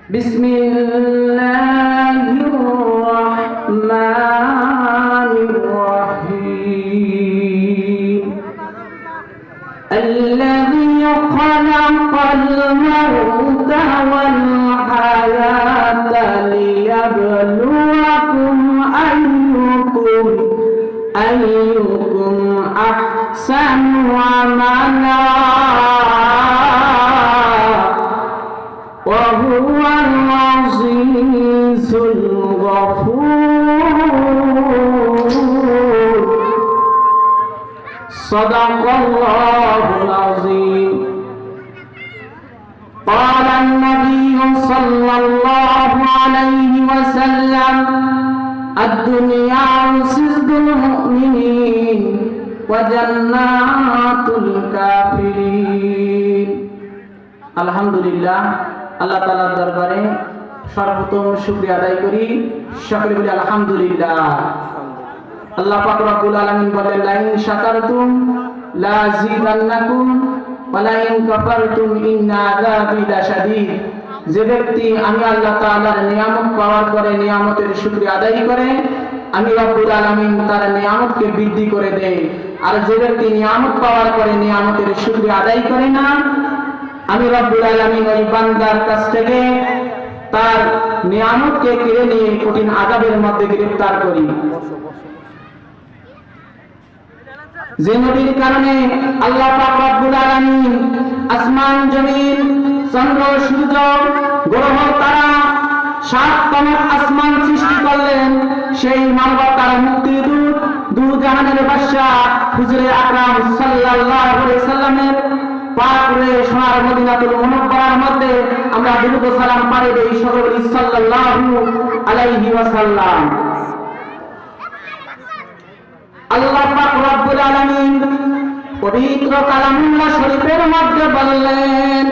بسم الله الرحمن الرحيم الذي خلق الموت والحياة ليبلوكم أيكم أحسن عملا وهو العزيز الغفور صدق الله العظيم قال النبي صلى الله عليه وسلم الدنيا سجن المؤمنين وجنات الكافرين আলহামদুলিল্লাহ আল্লাহ তাআলার দরবারে সর্বপ্রথম শুকরিয়া আদায় করি সকলে বলি আলহামদুলিল্লাহ আল্লাহ পাক রব্বুল আলামিন বলেন লা ইন শাকারতুম লা আযীদান্নাকুম ওয়া লা ইন কাফারতুম ইন্না আযাবি লাশাদীদ যে ব্যক্তি আমি আল্লাহ তাআলার নিয়ামত পাওয়ার পরে নিয়ামতের শুকরিয়া আদায় করে আমি রব্বুল আলামিন তার নিয়ামতকে বৃদ্ধি করে দেই আর যে ব্যক্তি নিয়ামত পাওয়ার পরে নিয়ামতের শুকরিয়া আদায় করে না আমি রব্বুল আলামিন ওই বান্দার কাছ থেকে তার নিয়ামতকে কেড়ে নিয়ে কঠিন আযাবের মধ্যে গ্রেফতার করি। যে নবীর কারণে আল্লাহ পাক রব্বুল আলামিন আসমান জমিন চন্দ্র সূর্য গ্রহ তারা সাততম আসমান সৃষ্টি করলেন সেই মানবতার মুক্তিদূত দুজাহানের বাদশা হুজুরে আকরাম সাল্লাল্লাহু আলাইহি সাল্লামের পাক রে সোনার মদিনাতুল মুনাওয়ারার মধ্যে আমরা দুরূদ ও সালাম পাড়ি দেই সকলে সাল্লাল্লাহু আলাইহি ওয়াসাল্লাম। আল্লাহ পাক রব্বুল আলামিন পবিত্র কালামুল্লাহ শরীফের মধ্যে বললেন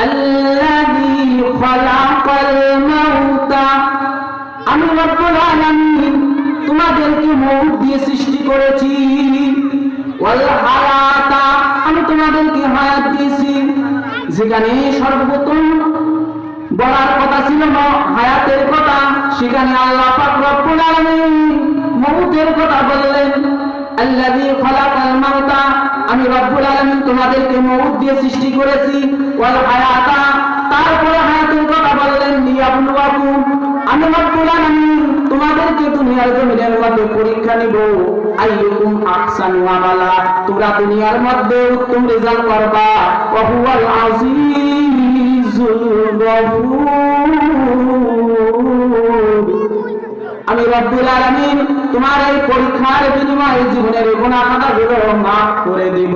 আল্লাযী খালাকাল মাউতা আমি রব্বুল আলামিন তোমাদেরকে মউত দিয়ে সৃষ্টি করেছি ওয়াল হায়াতা আমি তোমাদেরকে হায়াত দিয়েছি। যেখানে সর্বপ্রথম বলার কথা ছিল হায়াতের কথা সেখানে আল্লাহ পাক রব্বুল আলামিন মউতের কথা বললেন আল্লাযী খালাকাল মাউতা আমি রব্বুল আলামিন তোমাদেরকে মউত দিয়ে সৃষ্টি করেছি ওয়াল হায়াতা তারপরে হায়াতের কথা বললেন লিয়াবলুয়াকুম আমি রব্বুল আলামিন তোমাদেরকে দুনিয়ার জমিনের মধ্যে পরীক্ষা নিব আইয়ুকুম আহসানু আমালা তোমরা দুনিয়ার মধ্যে উত্তম রেজাল্ট করবা ওয়া হুয়াল আজিজুল গফুর আমি রব্বুল আলামিন তোমার এই পরীক্ষার বিনিময়ে জীবনের গুনাহ খাতাগুলো মাফ করে দিব।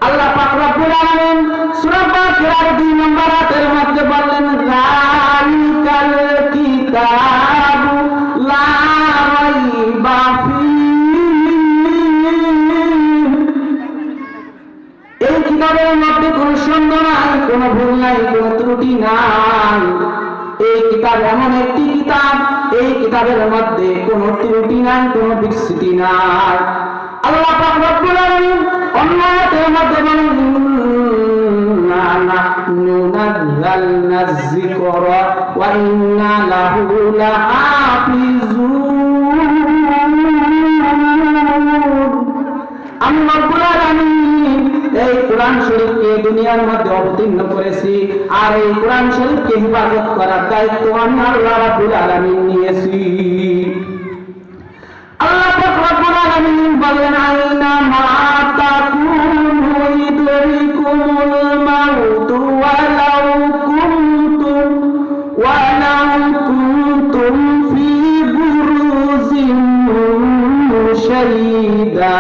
আল্লাহ পাক রব্বুল আলামিন সূরা বাকারার 2 নম্বর আয়াতের মধ্যে বললেন যালিকাল কিতাবু লা রাইবা ফীহি এই কিতাবের মধ্যে কোনো সন্দেহ নাই কোনো ভুল নাই কোনো ত্রুটি নাই। এই কিতাব এমন একটি কিতাব এই কিতাবের মধ্যে কোনো ত্রুটি নাই কোনো বিচ্যুতি নাই। আল্লাহ পাক রব্বুল আলামিন অন্য আয়াতের মধ্যে বলেন ইন্না নাহনু নাযালনা যিকরা ওয়া ইন্না লাহু লাহাফিজুন আমি রব্বুল আলামিন এই কোরআন শরীফকে দুনিয়ার মধ্যে অবতীর্ণ করেছি আর এই কোরআন শরীফকে হিফাজত করার দায়িত্ব আমি আল্লাহ রাব্বুল আলামিন নিয়েছি। আল্লাহ পাক রব্বুল আলামিন বলেন আইনা মা তাকুনু ইদরিকুমুল মাউত ওয়ালাউ কুনতুম ফি বুরুজিন শাহীদা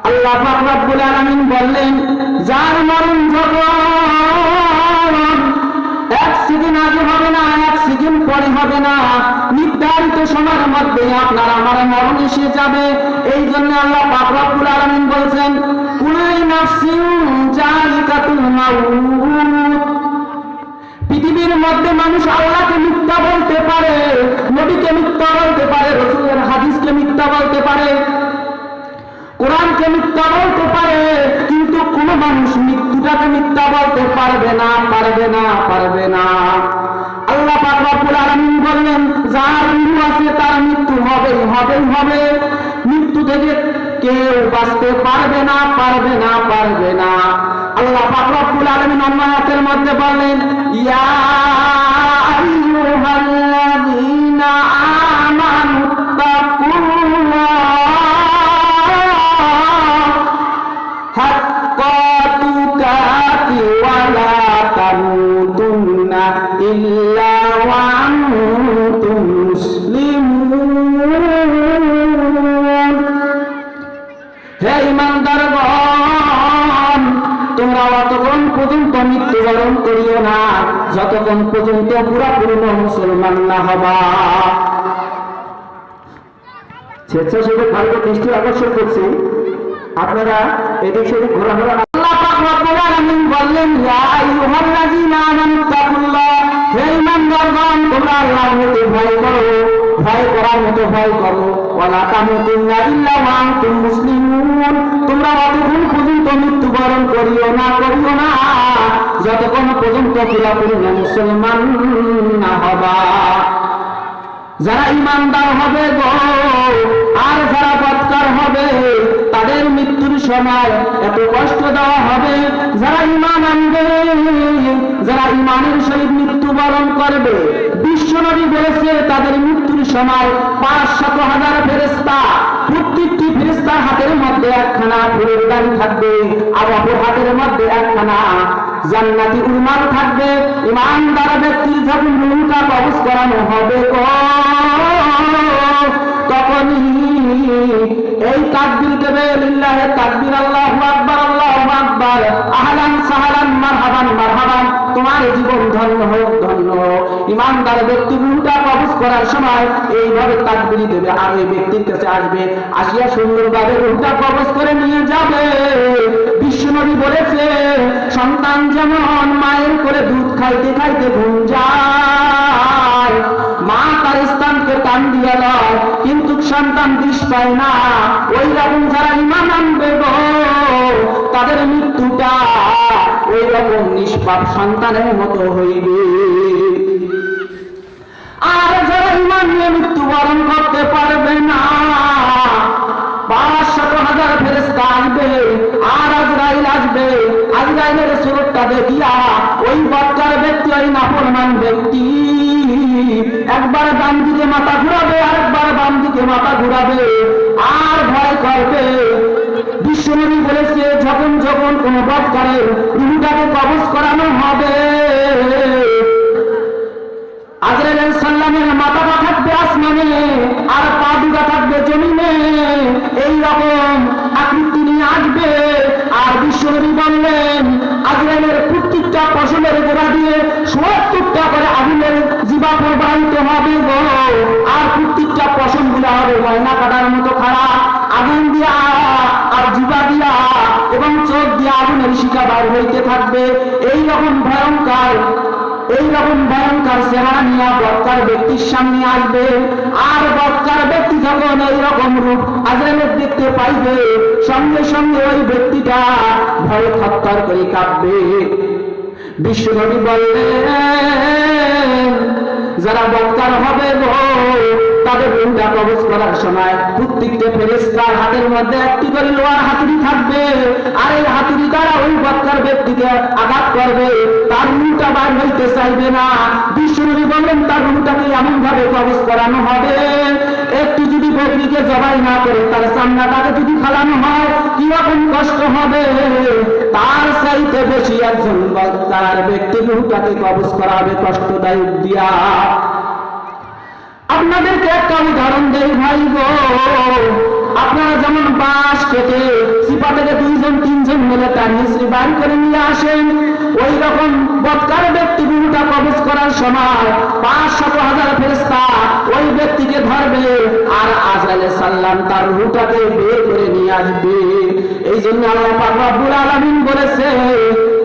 আল্লাহ পাক রব্বুল আলামিন বললেন যার মরণ যখন এক সেকেন্ড আগে হবে না এক সেকেন্ড পরে হবে না নির্ধারিত সময়ের মধ্যে আপনার আমার মরণ এসে যাবে। এই জন্য আল্লাহ পাক রব্বুল আলামিন বলেন কুল্লু নাফসিন যায়িকাতুল মাউত পৃথিবীর মধ্যে মানুষ আল্লাহকে মিথ্যা বলতে পারে নবীকে মিথ্যা বলতে পারে রাসূলের হাদিসকে মিথ্যা বলতে পারে কোরআনকে মিথ্যা বলতে পারে পারবে না, পারবে না, পারবে না। আল্লাহ পাক রব্বুল আলামিন বললেন, যার রূহ আছে তার মৃত্যু হবেই, হবেই হবে। মৃত্যু থেকে কেউ বাঁচতে পারবে না, পারবে না, পারবে না। আল্লাহ পাক রব্বুল আলামিন অন্য আয়াতের মধ্যে বললেন, ইয়া আইয়ুহাল্লাযীনা আমানু তাকুল্লাহ হাক্কা তুকাতি ওয়া লা তামুতুন্না ইল্লা ওয়া আনতুম মুসলিমুন। হে ঈমানদারগণ, তোমরা অতক্ষণ পর্যন্ত মৃত্যুবরণ করিও না যতক্ষণ পর্যন্ত পুরোপুরি মুসলমান না হবা। স্বেচ্ছাসেবক ভারতের দৃষ্টি আকর্ষণ করছি, আপনারা এদিক সেদিক ঘোরাঘোরা। আল্লাহ পাক রব্বুল আলামিন বললেন, ইয়া আইয়ুহাল্লাযীনা আমানু তাকুল্লাহ, হে ঈমানদারগণ, তোমরা আল্লাহর মতো ভয় করো, ভয় করার মতো ভয় করো। ওয়া লা তামুতুন্না ইল্লা ওয়া আনতুম মুসলিমুন, তোমরা অতক্ষণ পর্যন্ত মৃত্যুবরণ করিও না, করিও না যতক্ষণ পর্যন্ত পুরোপুরি মুসলমান না হবা। যারা ঈমানদার হবে গো আর যারা বদকার হবে তাদের মৃত্যুর সময় এত কষ্ট দেওয়া হবে। যারা ঈমান আনবে, যারা ঈমানের সহিত মৃত্যুবরণ করবে, বিশ্বনবী বলেছে তাদের মৃত্যুর সময় ৫,০০০ ফেরেশতা, প্রত্যেকটি ফেরেশতার হাতের মধ্যে একখানা ফুলের ডালি থাকবে, আর অপর হাতের মধ্যে একখানা জান্নাতি রুমাল থাকবে। ঈমানদার ব্যক্তির যখন রূহটা কবজ করানো হবে গো, তখনই এই তাকবীর দেবে, লিল্লাহি তাকবীর, আল্লাহু আকবার, আল্লাহু আকবার, আহলান সাহলান, মারহাবান, মারহাবান, তোমার জীবন ধন্য হোক, ধন্য। ঈমানদার ব্যক্তি রূহটা কবজ করার সময় এইভাবে তাকবীর দেবে, আর এই ব্যক্তির কাছে আসবে, আসিয়া সুন্দরভাবে রূহটা কবজ করে নিয়ে যাবে। বিশ্বনবী বলেছে, সন্তান যেমন মায়ের করে দুধ খাইতে খাইতে ঘুম যায়, মা তার স্থানকে টান দিয়ে লয় কিন্তু সন্তান দিশ পায় না, ওই রকম যারা ঈমান আনবে গো তাদের মৃত্যুটা ওই রকম নিষ্পাপ সন্তানের মতো হইবে। আর যারা ঈমান নিয়ে মৃত্যুবরণ করতে পারবে না, ৫,০০০ ফেরেশতা আসবে, আর আজরাইল আসবে। আজরাইলের সুরতটা দেখিয়া ওই বদকার ব্যক্তি, ওই নাফরমান ব্যক্তি একবার ডান দিকে মাথা ঘুরাবে, আরেকবার বাম দিকে মাথা ঘুরাবে, আর ভয় করবে। বিশ্বনবী বলেছে, যখন যখন কোন বদকারের রূহটাকে কবজ করানো হবে, আজরাইল আলাইহিস সালামের মাথাটা থাকবে আসমানে আর পা দুটো থাকবে জমিনে, এই রকম আকৃতি নিয়ে আসবে। আর বিশ্বনবী বললেন, আজরাইলের প্রত্যেকটা পশমের গোড়া দিয়ে ৭০টা করে আগুনের জিভা প্রবাহিত হবে গো, আর প্রত্যেকটা পশম গুলা হবে ময়না কাটার মতো খাড়া, আগুন দিয়া আর জিভা দিয়া এবং চোখ দিয়া আগুনের শিখা বার হইতে থাকবে। এইরকম ভয়ঙ্কর চেহারা নিয়ে বদকার ব্যক্তির সামনে আসবে। আর বদকার ব্যক্তি যখন এইরকম রূপ আজরাইলের দেখতে পাইবে, সঙ্গে সঙ্গে ওই ব্যক্তিটা ভয়ে থরথর করে কাঁপবে। বিশ্বনবী বললেন, যারা বদকার হবে গো তাদের রূহটা কবজ করার সময় প্রত্যেকটা ফেরেশতার হাতের মধ্যে একটি করে লোহার হাতুড়ি থাকবে, আর এই হাতুড়ি দ্বারা ওই বদকার ব্যক্তিকে আঘাত করবে, তার রূহটা বার হইতে চাইবে না। বিশ্বনবী বললেন, তার রূহটাকে এমন ভাবে কবজ করানো হবে, একটু যদি বকরিকে জবাই না করে তার চামড়াটাকে যদি ফালানো হয় কিরকম কষ্ট হবে, তার চাইতে বেশি একজন বদকার ব্যক্তি রূহটাকে কবজ করা হবে কষ্টদায়ক দিয়া। আপনাদেরকে একটা উদাহরণ দেই ভাই গো, আপনারা যেমন বাঁশ কেটে চিপা থেকে ২-৩ মিলে টানিয়ে বাড়ি করে নিয়ে আসেন, ওই রকম বদকার ব্যক্তি রূহটা কবজ করার সময় ৫,০০০ ফেরেশতা ওই ব্যক্তিকে ধরবে, আর আজরাইল আলাইহিস সালাম তার রূহটাকে বের করে নিয়ে আসবে। এই জন্য আল্লাহ পাক রব্বুল আলামিন বলেছে,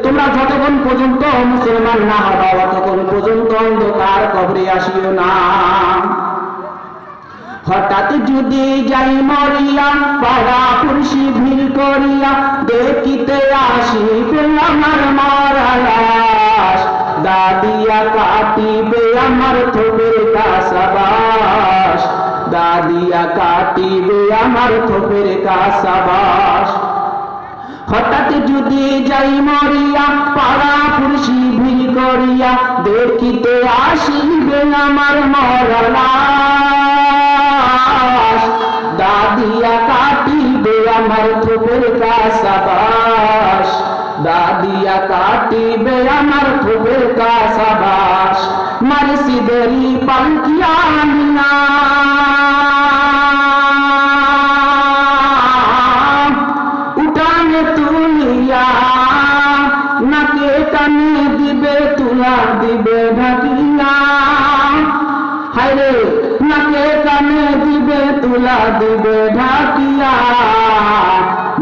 তোমরা যতক্ষণ পর্যন্ত মুসলমান না হবা ততক্ষণ পর্যন্ত অন্ধকার কবরে আসিও না। হঠাৎ যদি যাই মরিয়া পাড়া পুরুষি ভিড় করিয়া দেখিতে আসিবে আমার মরা লাশ দাদিয়া কাটিবে আমার থোপের কাসাবাস দাদিয়া কাটিবে আমার থোপের কাসাবাস হঠাৎ যদি যাই মরিয়া পাড়া পুরুষি ভিড় করিয়া দেখিতে আসিবে আমার মরা লাশ দাদিয়া কাটিবে আমার থোপের কাসাবাস দাদিয়া কাটিবে আমার থোপের কাসাবাস মারসিদেরি পালকিয়া নিয়া উঠানে তুলিয়া নাকে কানে দিবে তুলা দিবে ঢাকিয়া হায়রে নাকে কানে দিবে তুলা দিবে ঢাকিয়া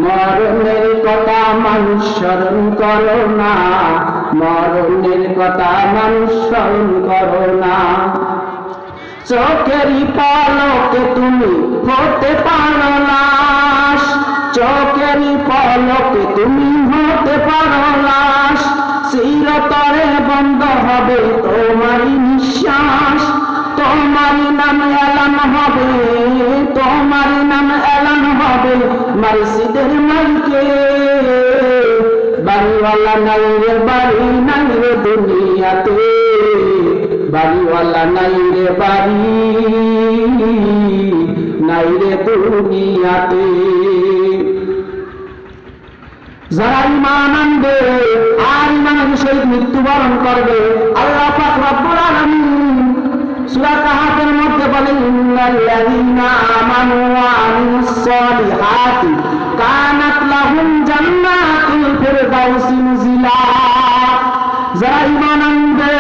মরণের কথা মানুষ স্মরণ করো না মরণের কথা মানুষ স্মরণ করো না চোখেরই পলকে তুমি হতে পারো লাশ চোখেরই পলকে তুমি হতে পারো লাশ চিরতরে বন্ধ হবে তোমারই নিঃশ্বাস তোমারই নাম এলান হবে তোমারই নাম এলান হবে মসজিদের মাইকে বাড়িওয়ালা নাই রে বাড়ি নাই রে দুনিয়াতে বাড়িওয়ালা নাই রে বাড়ি নাই রে দুনিয়াতে যারা ঈমান আনবে আর ঈমানের সহিত মৃত্যুবরণ করবে আল্লাহ পাক রব্বুল আলামিন সূরা কাহাফের মধ্যে বলেন ইন্নাল্লাযীনা আমানু ওয়া আমিলুস সালিহাতি কানাত লাহুম জান্নাতুল ফিরদাউসি নুজিলা যারা ঈমান আনবে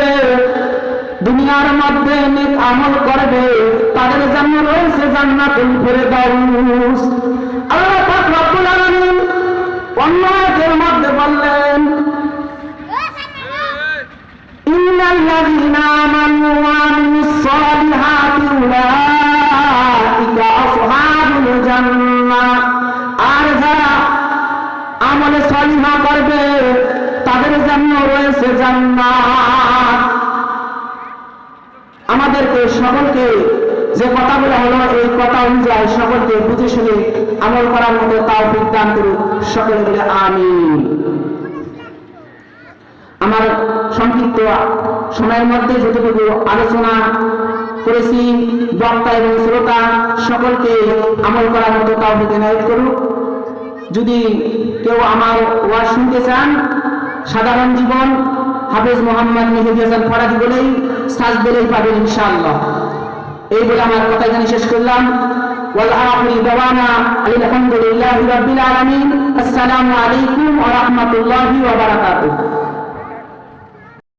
দুনিয়ার মধ্যে নেক আমল করবে তাদের জন্য রয়েছে জান্নাতুল ফিরদাউস আল্লাহ পাক রব্বুল আলামিন অন্য আয়াতের মধ্যে বললেন ইন্নাল্লাযীনা আমানু ওয়া আমিলুস সালিহাতি উলাইকা আসহাবুল জান্নাহ আর যারা আমলে সালিহা করবে তাদের জন্য রয়েছে জান্নাত আমাদেরকে সকলকে যে কথাগুলো হলো এই কথা অনুযায়ী সকলকে বুঝে শুনে আমল করার মতো তৌফিক দান করুন সকলে বলে আমিন আমার সংক্ষিপ্ত সময়ের মধ্যে যতটুকু আলোচনা করেছি বক্তা এবং শ্রোতা সকলকে আমল করার মতো তৌফিক এনায়েত করুন যদি কেউ আমার ওয়াজ শুনতে চান সাধারণ জীবন হাফেজ মোহাম্মদ মেহেদী হাসান ফরাজি বলেই সার্চ দিলেই পাবেন ইনশাআল্লাহ এই বলে আমার কথা এখানে শেষ করলাম ওয়াল আখিরু দাওয়ানা আলহামদুলিল্লাহি রাব্বিল আলামিন আসসালামু আলাইকুম ওয়া রাহমাতুল্লাহি ওয়া বারাকাতুহু